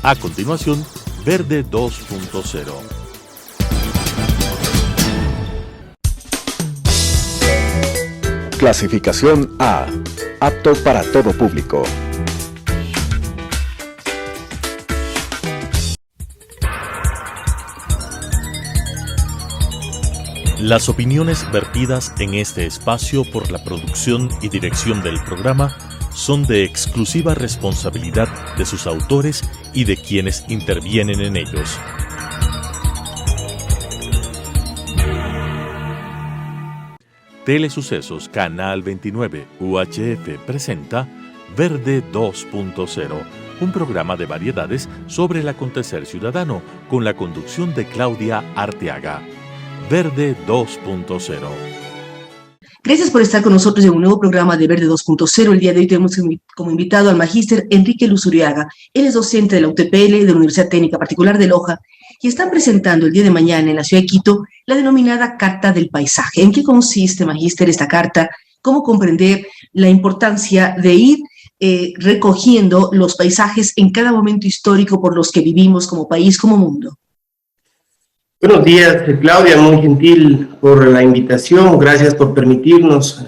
A continuación, Verde 2.0. Clasificación A. Apto para todo público. Las opiniones vertidas en este espacio por la producción y dirección del programa son de exclusiva responsabilidad de sus autores y de quienes intervienen en ellos. Telesucesos Canal 29 UHF presenta Verde 2.0, un programa de variedades sobre el acontecer ciudadano con la conducción de Claudia Arteaga. Verde 2.0. Gracias por estar con nosotros en un nuevo programa de Verde 2.0. El día de hoy tenemos como invitado al magíster Enrique Luzuriaga. Él es docente de la UTPL, de la Universidad Técnica Particular de Loja, y están presentando el día de mañana en la ciudad de Quito la denominada Carta del Paisaje. ¿En qué consiste, magíster, esta carta? ¿Cómo comprender la importancia de ir recogiendo los paisajes en cada momento histórico por los que vivimos como país, como mundo? Buenos días, Claudia, muy gentil por la invitación. Gracias por permitirnos,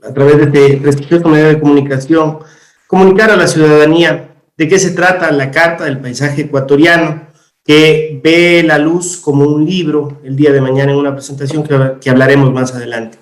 a través de este prestigioso medio de comunicación, comunicar a la ciudadanía de qué se trata la Carta del Paisaje Ecuatoriano, que ve la luz como un libro el día de mañana en una presentación que hablaremos más adelante.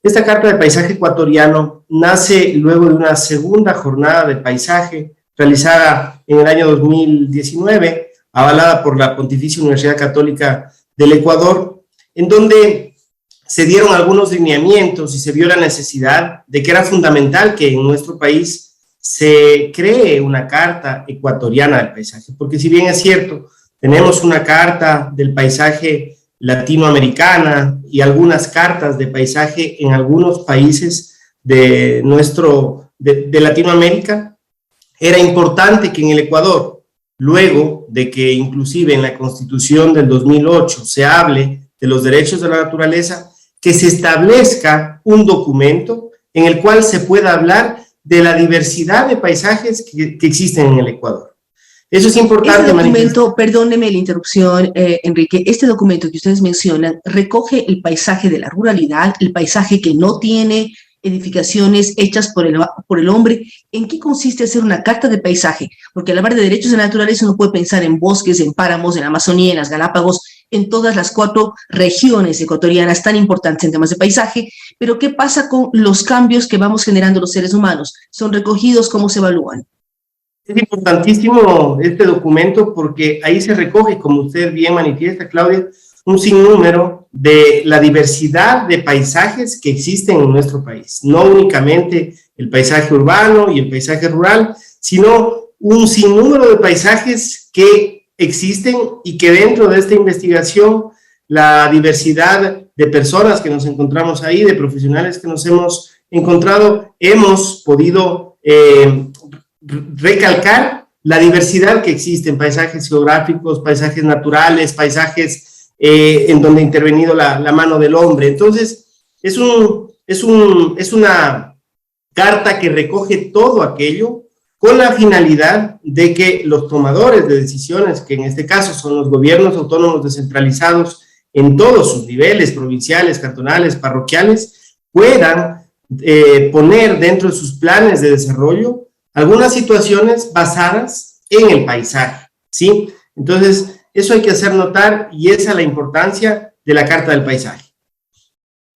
Esta Carta del Paisaje Ecuatoriano nace luego de una segunda jornada de paisaje realizada en el año 2019, avalada por la Pontificia Universidad Católica del Ecuador, en donde se dieron algunos lineamientos y se vio la necesidad de que era fundamental que en nuestro país se cree una Carta Ecuatoriana del Paisaje, porque si bien es cierto, tenemos una Carta del Paisaje latinoamericana y algunas cartas de paisaje en algunos países de Latinoamérica, era importante que en el Ecuador, luego de que inclusive en la Constitución del 2008 se hable de los derechos de la naturaleza, que se establezca un documento en el cual se pueda hablar de la diversidad de paisajes que existen en el Ecuador. Eso es importante. Este documento, perdóneme la interrupción, Enrique, este documento que ustedes mencionan recoge el paisaje de la ruralidad, el paisaje que no tiene edificaciones hechas por el hombre. ¿En qué consiste hacer una carta de paisaje? Porque al hablar de derechos de la naturaleza uno puede pensar en bosques, en páramos, en la Amazonía, en las Galápagos, en todas las 4 regiones ecuatorianas tan importantes en temas de paisaje, pero ¿qué pasa con los cambios que vamos generando los seres humanos? ¿Son recogidos? ¿Cómo se evalúan? Es importantísimo este documento porque ahí se recoge, como usted bien manifiesta, Claudia, un sinnúmero de la diversidad de paisajes que existen en nuestro país. No únicamente el paisaje urbano y el paisaje rural, sino un sinnúmero de paisajes que existen y que dentro de esta investigación la diversidad de personas que nos encontramos ahí, de profesionales que nos hemos encontrado, hemos podido recalcar la diversidad que existe en paisajes geográficos, paisajes naturales, paisajes en donde ha intervenido la mano del hombre. Entonces, es una carta que recoge todo aquello con la finalidad de que los tomadores de decisiones, que en este caso son los gobiernos autónomos descentralizados en todos sus niveles, provinciales, cantonales, parroquiales, puedan poner dentro de sus planes de desarrollo algunas situaciones basadas en el paisaje, ¿sí? Entonces, eso hay que hacer notar y esa es la importancia de la Carta del Paisaje.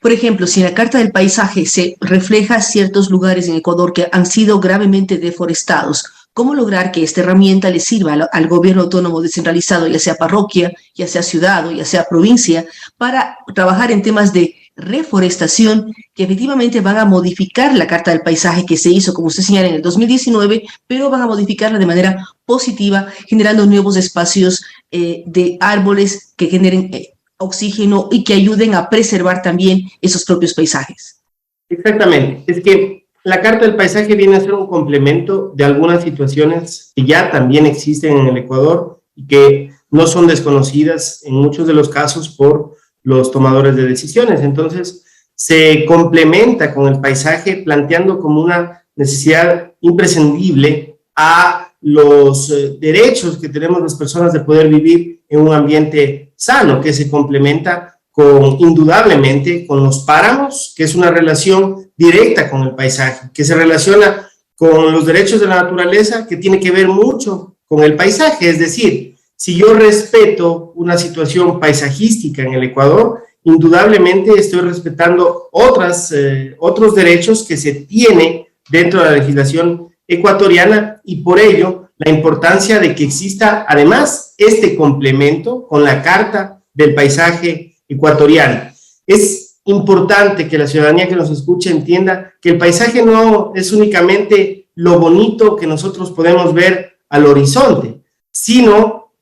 Por ejemplo, si en la Carta del Paisaje se refleja ciertos lugares en Ecuador que han sido gravemente deforestados, ¿cómo lograr que esta herramienta le sirva al gobierno autónomo descentralizado, ya sea parroquia, ya sea ciudad o ya sea provincia, para trabajar en temas de reforestación que efectivamente van a modificar la Carta del Paisaje que se hizo, como usted señala, en el 2019, pero van a modificarla de manera positiva, generando nuevos espacios de árboles que generen oxígeno y que ayuden a preservar también esos propios paisajes? Exactamente, es que la Carta del Paisaje viene a ser un complemento de algunas situaciones que ya también existen en el Ecuador y que no son desconocidas en muchos de los casos por los tomadores de decisiones. Entonces, se complementa con el paisaje planteando como una necesidad imprescindible a los derechos que tenemos las personas de poder vivir en un ambiente sano, que se complementa indudablemente con los páramos, que es una relación directa con el paisaje, que se relaciona con los derechos de la naturaleza, que tiene que ver mucho con el paisaje. Es decir, si yo respeto una situación paisajística en el Ecuador, indudablemente estoy respetando otros derechos que se tienen dentro de la legislación ecuatoriana, y por ello la importancia de que exista además este complemento con la Carta del Paisaje Ecuatoriano. Es importante que la ciudadanía que nos escucha entienda que el paisaje no es únicamente lo bonito que nosotros podemos ver al horizonte, sino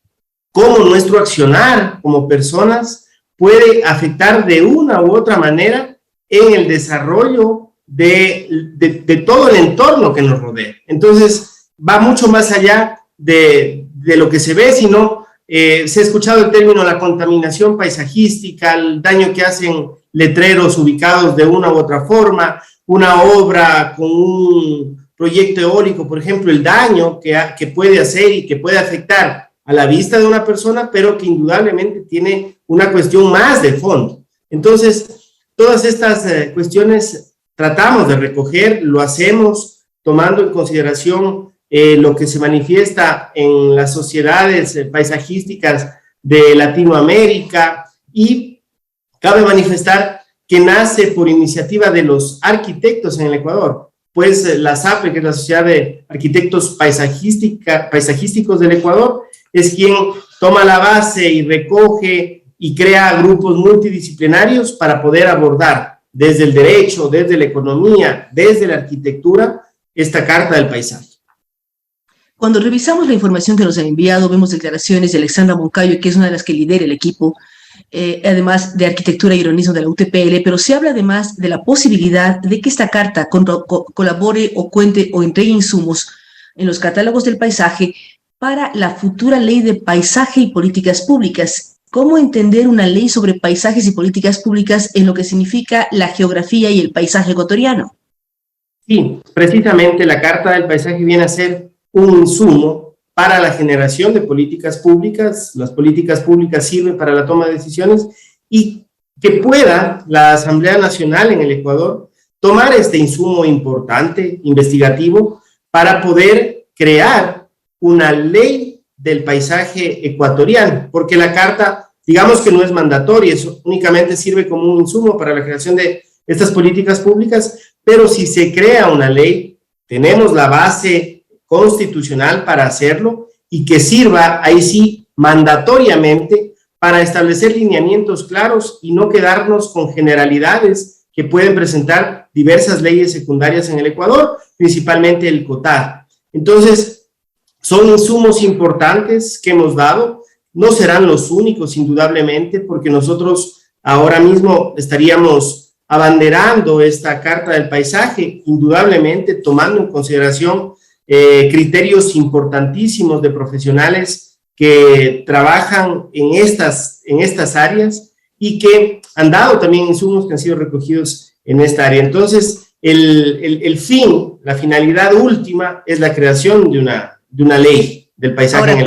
cómo nuestro accionar como personas puede afectar de una u otra manera en el desarrollo de todo el entorno que nos rodea. Entonces, va mucho más allá de lo que se ve, sino se ha escuchado el término la contaminación paisajística, el daño que hacen letreros ubicados de una u otra forma, una obra con un proyecto eólico, por ejemplo, el daño que puede hacer y que puede afectar a la vista de una persona, pero que indudablemente tiene una cuestión más de fondo. Entonces, todas estas cuestiones tratamos de recoger, lo hacemos tomando en consideración lo que se manifiesta en las sociedades paisajísticas de Latinoamérica, y cabe manifestar que nace por iniciativa de los arquitectos en el Ecuador, pues la SAPE, que es la Sociedad de Arquitectos Paisajísticos del Ecuador, es quien toma la base y recoge y crea grupos multidisciplinarios para poder abordar desde el derecho, desde la economía, desde la arquitectura, esta Carta del Paisaje. Cuando revisamos la información que nos han enviado, vemos declaraciones de Alexandra Moncayo, que es una de las que lidera el equipo, además de Arquitectura y Urbanismo de la UTPL, pero se habla además de la posibilidad de que esta carta colabore o cuente o entregue insumos en los catálogos del paisaje para la futura ley de paisaje y políticas públicas. ¿Cómo entender una ley sobre paisajes y políticas públicas en lo que significa la geografía y el paisaje ecuatoriano? Sí, precisamente la Carta del Paisaje viene a ser un insumo para la generación de políticas públicas. Las políticas públicas sirven para la toma de decisiones, y que pueda la Asamblea Nacional en el Ecuador tomar este insumo importante, investigativo, para poder crear una ley del paisaje ecuatoriano, porque la Carta, digamos que no es mandatoria, eso únicamente sirve como un insumo para la creación de estas políticas públicas, pero si se crea una ley, tenemos la base constitucional para hacerlo, y que sirva ahí sí mandatoriamente para establecer lineamientos claros y no quedarnos con generalidades que pueden presentar diversas leyes secundarias en el Ecuador, principalmente el COTAD. Entonces, son insumos importantes que hemos dado, no serán los únicos indudablemente, porque nosotros ahora mismo estaríamos abanderando esta Carta del Paisaje, indudablemente tomando en consideración criterios importantísimos de profesionales que trabajan en estas áreas y que han dado también insumos que han sido recogidos en esta área. Entonces, el fin, la finalidad última es la creación de una ley del paisaje. Ahora,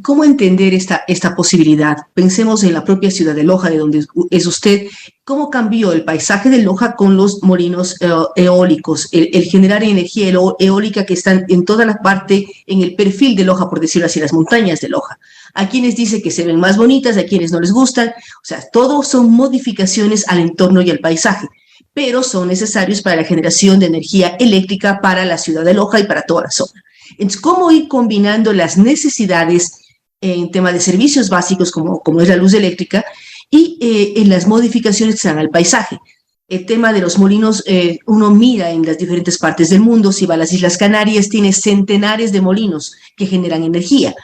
¿cómo entender esta posibilidad? Pensemos en la propia ciudad de Loja, de donde es usted. ¿Cómo cambió el paisaje de Loja con los molinos eólicos, el generar energía eólica que están en toda la parte, en el perfil de Loja, por decirlo así, las montañas de Loja? A quienes dicen que se ven más bonitas, a quienes no les gustan. O sea, todo son modificaciones al entorno y al paisaje, pero son necesarios para la generación de energía eléctrica para la ciudad de Loja y para toda la zona. Entonces, ¿cómo ir combinando las necesidades en tema de servicios básicos como es la luz eléctrica y en las modificaciones que se dan al paisaje? El tema de los molinos, uno mira en las diferentes partes del mundo, si va a las Islas Canarias, tiene centenares de molinos que generan energía.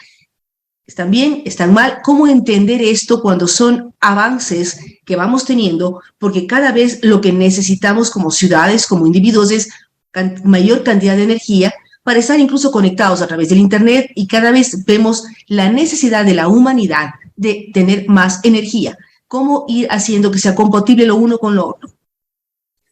¿Están bien? ¿Están mal? ¿Cómo entender esto cuando son avances que vamos teniendo? Porque cada vez lo que necesitamos como ciudades, como individuos, es mayor cantidad de energía para estar incluso conectados a través del Internet, y cada vez vemos la necesidad de la humanidad de tener más energía. ¿Cómo ir haciendo que sea compatible lo uno con lo otro?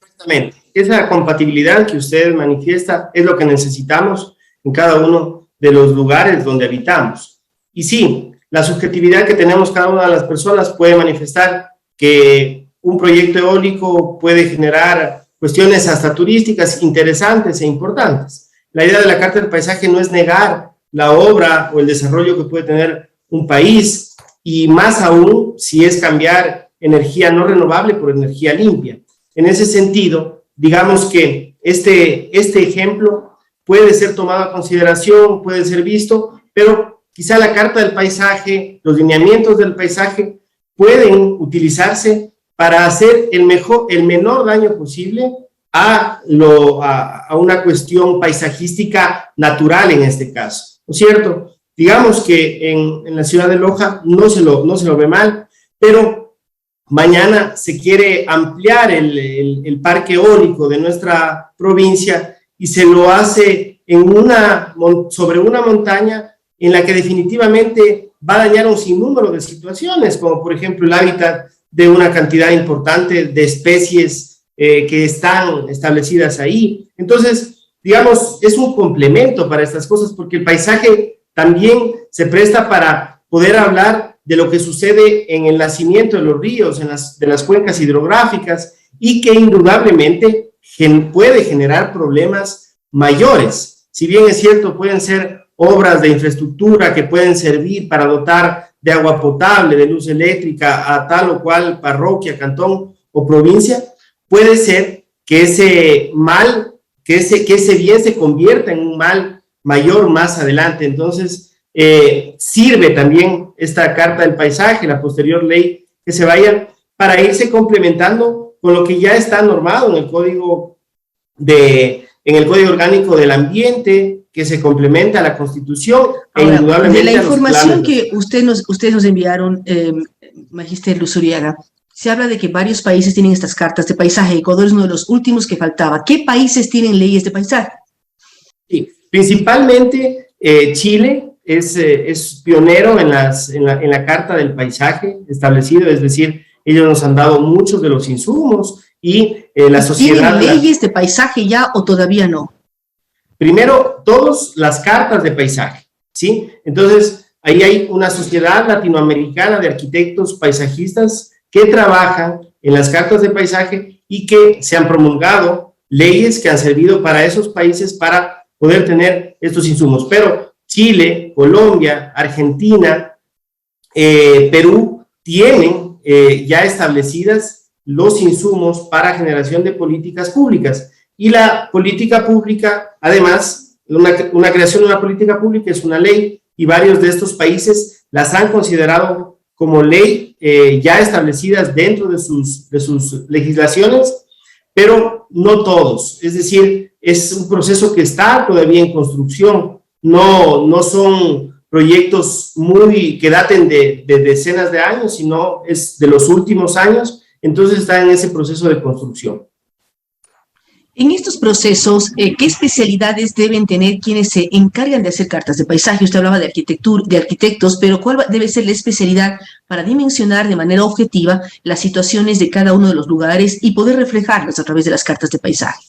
Exactamente. Esa compatibilidad que usted manifiesta es lo que necesitamos en cada uno de los lugares donde habitamos. Y sí, la subjetividad que tenemos cada una de las personas puede manifestar que un proyecto eólico puede generar cuestiones hasta turísticas interesantes e importantes. La idea de la Carta del Paisaje no es negar la obra o el desarrollo que puede tener un país, y más aún si es cambiar energía no renovable por energía limpia. En ese sentido, digamos que este ejemplo puede ser tomado a consideración, puede ser visto, pero quizá la Carta del Paisaje, los lineamientos del paisaje pueden utilizarse para hacer el menor daño posible a una cuestión paisajística natural en este caso, ¿no es cierto? Digamos que en la ciudad de Loja no se lo ve mal, pero mañana se quiere ampliar el parque eólico de nuestra provincia y se lo hace sobre una montaña en la que definitivamente va a dañar un sinnúmero de situaciones, como por ejemplo el hábitat de una cantidad importante de especies que están establecidas ahí. Entonces, digamos, es un complemento para estas cosas, porque el paisaje también se presta para poder hablar de lo que sucede en el nacimiento de los ríos, de las cuencas hidrográficas, y que indudablemente puede generar problemas mayores. Si bien es cierto, pueden ser obras de infraestructura que pueden servir para dotar de agua potable, de luz eléctrica a tal o cual parroquia, cantón o provincia, puede ser que ese bien se convierta en un mal mayor más adelante. Entonces, sirve también esta Carta del Paisaje, la posterior ley que se vaya, para irse complementando con lo que ya está normado en el Código Orgánico del Ambiente, que se complementa a la Constitución. Ahora, indudablemente de la información que ustedes nos enviaron, Magister Luzuriaga, se habla de que varios países tienen estas cartas de paisaje. Ecuador es uno de los últimos que faltaba. ¿Qué países tienen leyes de paisaje? Sí, principalmente Chile es pionero en la Carta del Paisaje establecido, es decir, ellos nos han dado muchos de los insumos y la sociedad... ¿Tienen leyes de paisaje ya o todavía no? Primero, todas las cartas de paisaje, ¿sí? Entonces, ahí hay una sociedad latinoamericana de arquitectos paisajistas que trabajan en las cartas de paisaje y que se han promulgado leyes que han servido para esos países para poder tener estos insumos. Pero Chile, Colombia, Argentina, Perú tienen ya establecidas los insumos para generación de políticas públicas. Y la política pública, además, una creación de una política pública es una ley, y varios de estos países las han considerado como ley ya establecidas dentro de sus legislaciones, pero no todos. Es decir, es un proceso que está todavía en construcción, no son proyectos que daten de decenas de años, sino es de los últimos años, entonces está en ese proceso de construcción. En estos procesos, ¿qué especialidades deben tener quienes se encargan de hacer cartas de paisaje? Usted hablaba de arquitectos, pero ¿cuál debe ser la especialidad para dimensionar de manera objetiva las situaciones de cada uno de los lugares y poder reflejarlas a través de las cartas de paisaje?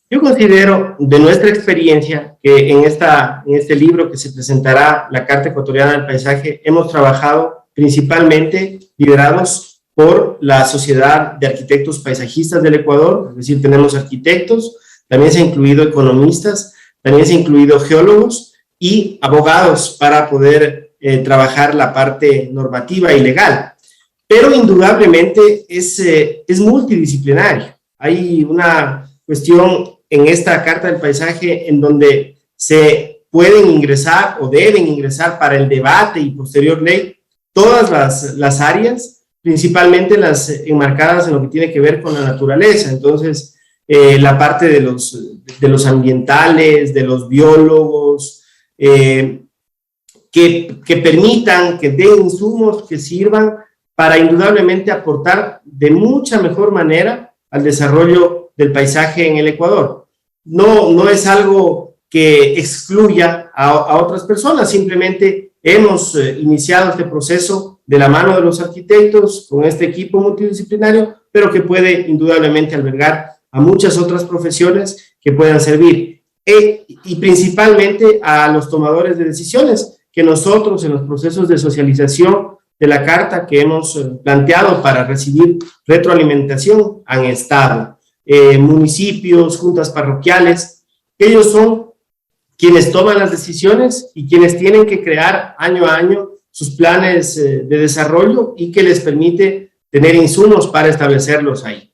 Yo considero, de nuestra experiencia, que en este libro que se presentará, la Carta Ecuatoriana del Paisaje, hemos trabajado principalmente liderados por la Sociedad de Arquitectos Paisajistas del Ecuador, es decir, tenemos arquitectos, también se ha incluido economistas, también se ha incluido geólogos y abogados para poder trabajar la parte normativa y legal. Pero indudablemente es multidisciplinario. Hay una cuestión en esta Carta del Paisaje en donde se pueden ingresar o deben ingresar para el debate y posterior ley todas las áreas, principalmente las enmarcadas en lo que tiene que ver con la naturaleza. Entonces, la parte de los ambientales, de los biólogos, que permitan, que den insumos que sirvan para indudablemente aportar de mucha mejor manera al desarrollo del paisaje en el Ecuador. No es algo que excluya a otras personas, simplemente hemos iniciado este proceso de la mano de los arquitectos, con este equipo multidisciplinario, pero que puede indudablemente albergar a muchas otras profesiones que puedan servir. y principalmente a los tomadores de decisiones, que nosotros en los procesos de socialización de la carta que hemos planteado para recibir retroalimentación han estado. Municipios, juntas parroquiales, ellos son quienes toman las decisiones y quienes tienen que crear año a año sus planes de desarrollo y que les permite tener insumos para establecerlos ahí.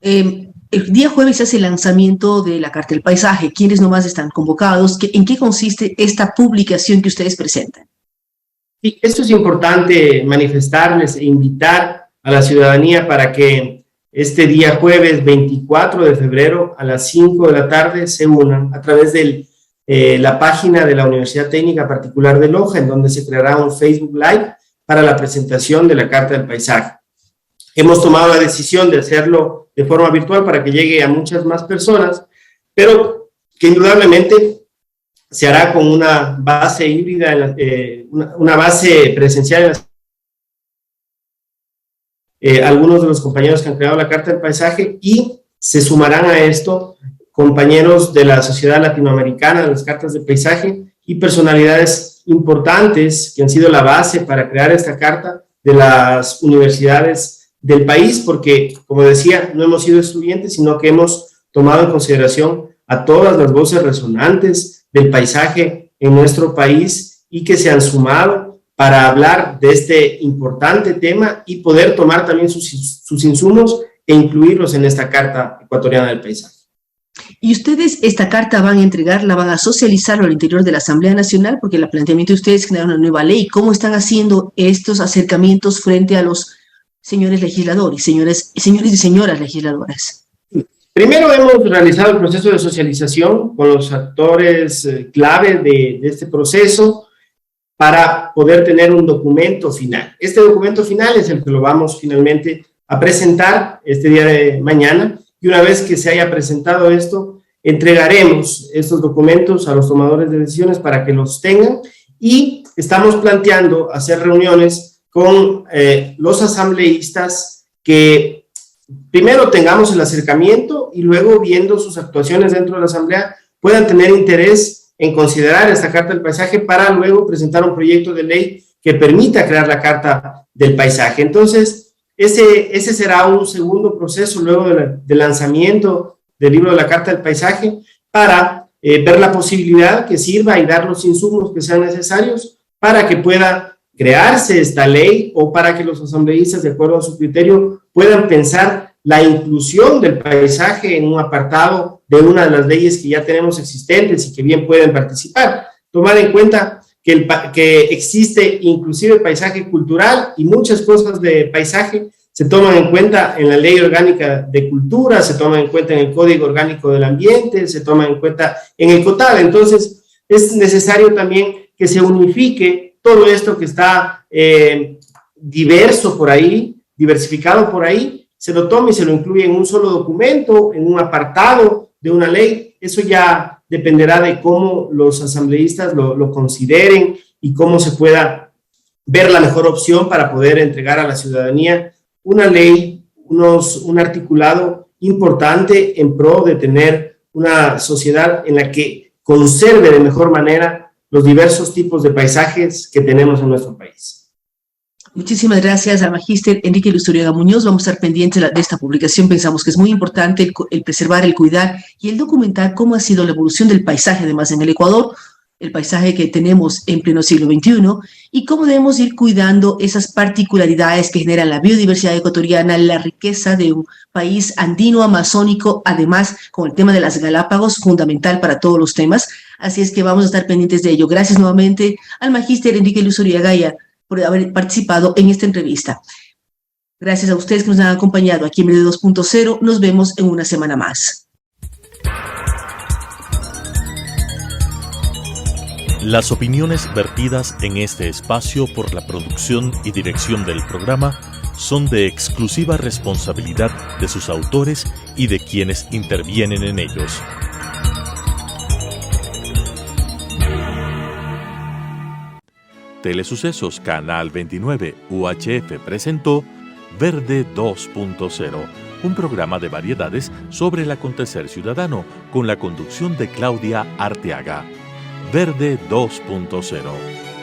El día jueves se hace el lanzamiento de la Carta del Paisaje. ¿Quiénes nomás están convocados? ¿En qué consiste esta publicación que ustedes presentan? Sí, esto es importante manifestarles e invitar a la ciudadanía para que este día jueves 24 de febrero a las 5 de la tarde se unan a través de la página de la Universidad Técnica Particular de Loja, en donde se creará un Facebook Live para la presentación de la Carta del Paisaje. Hemos tomado la decisión de hacerlo de forma virtual para que llegue a muchas más personas, pero que indudablemente se hará con una base híbrida, una base presencial. Algunos de los compañeros que han creado la Carta del Paisaje, y se sumarán a esto compañeros de la Sociedad Latinoamericana de las Cartas del Paisaje y personalidades importantes que han sido la base para crear esta carta de las universidades del país, porque, como decía, no hemos sido excluyentes, sino que hemos tomado en consideración a todas las voces resonantes del paisaje en nuestro país y que se han sumado para hablar de este importante tema y poder tomar también sus insumos e incluirlos en esta Carta Ecuatoriana del Paisaje. ¿Y ustedes esta carta van a entregarla, van a socializarlo al interior de la Asamblea Nacional? Porque el planteamiento de ustedes es generar una nueva ley. ¿Cómo están haciendo estos acercamientos frente a los señores legisladores, señores y señoras legisladoras? Primero hemos realizado el proceso de socialización con los actores clave de este proceso para poder tener un documento final. Este documento final es el que lo vamos finalmente a presentar este día de mañana, y una vez que se haya presentado esto, entregaremos estos documentos a los tomadores de decisiones para que los tengan, y estamos planteando hacer reuniones con los asambleístas que primero tengamos el acercamiento y luego, viendo sus actuaciones dentro de la asamblea, puedan tener interés en considerar esta Carta del Paisaje para luego presentar un proyecto de ley que permita crear la Carta del Paisaje. Entonces, ese será un segundo proceso luego del lanzamiento del libro de la Carta del Paisaje, para ver la posibilidad que sirva y dar los insumos que sean necesarios para que pueda crearse esta ley, o para que los asambleístas, de acuerdo a su criterio, puedan pensar la inclusión del paisaje en un apartado de una de las leyes que ya tenemos existentes y que bien pueden participar. Tomar en cuenta que existe inclusive paisaje cultural, y muchas cosas de paisaje se toman en cuenta en la Ley Orgánica de Cultura, se toman en cuenta en el Código Orgánico del Ambiente, se toman en cuenta en el COTAD. Entonces, es necesario también que se unifique todo esto que está diverso por ahí, diversificado por ahí, se lo tome y se lo incluye en un solo documento, en un apartado de una ley. Eso ya dependerá de cómo los asambleístas lo consideren y cómo se pueda ver la mejor opción para poder entregar a la ciudadanía una ley, un articulado importante en pro de tener una sociedad en la que conserve de mejor manera los diversos tipos de paisajes que tenemos en nuestro país. Muchísimas gracias al magíster Enrique Luzuriaga Muñoz. Vamos a estar pendientes de esta publicación. Pensamos que es muy importante el preservar, el cuidar y el documentar cómo ha sido la evolución del paisaje, además en el Ecuador, el paisaje que tenemos en pleno siglo XXI, y cómo debemos ir cuidando esas particularidades que generan la biodiversidad ecuatoriana, la riqueza de un país andino amazónico, además con el tema de las Galápagos, fundamental para todos los temas. Así es que vamos a estar pendientes de ello. Gracias nuevamente al magíster Enrique Luzuriaga por haber participado en esta entrevista. Gracias a ustedes que nos han acompañado aquí en Verde 2.0. Nos vemos en una semana más. Las opiniones vertidas en este espacio por la producción y dirección del programa son de exclusiva responsabilidad de sus autores y de quienes intervienen en ellos. Telesucesos Canal 29 UHF presentó Verde 2.0, un programa de variedades sobre el acontecer ciudadano con la conducción de Claudia Arteaga. Verde 2.0.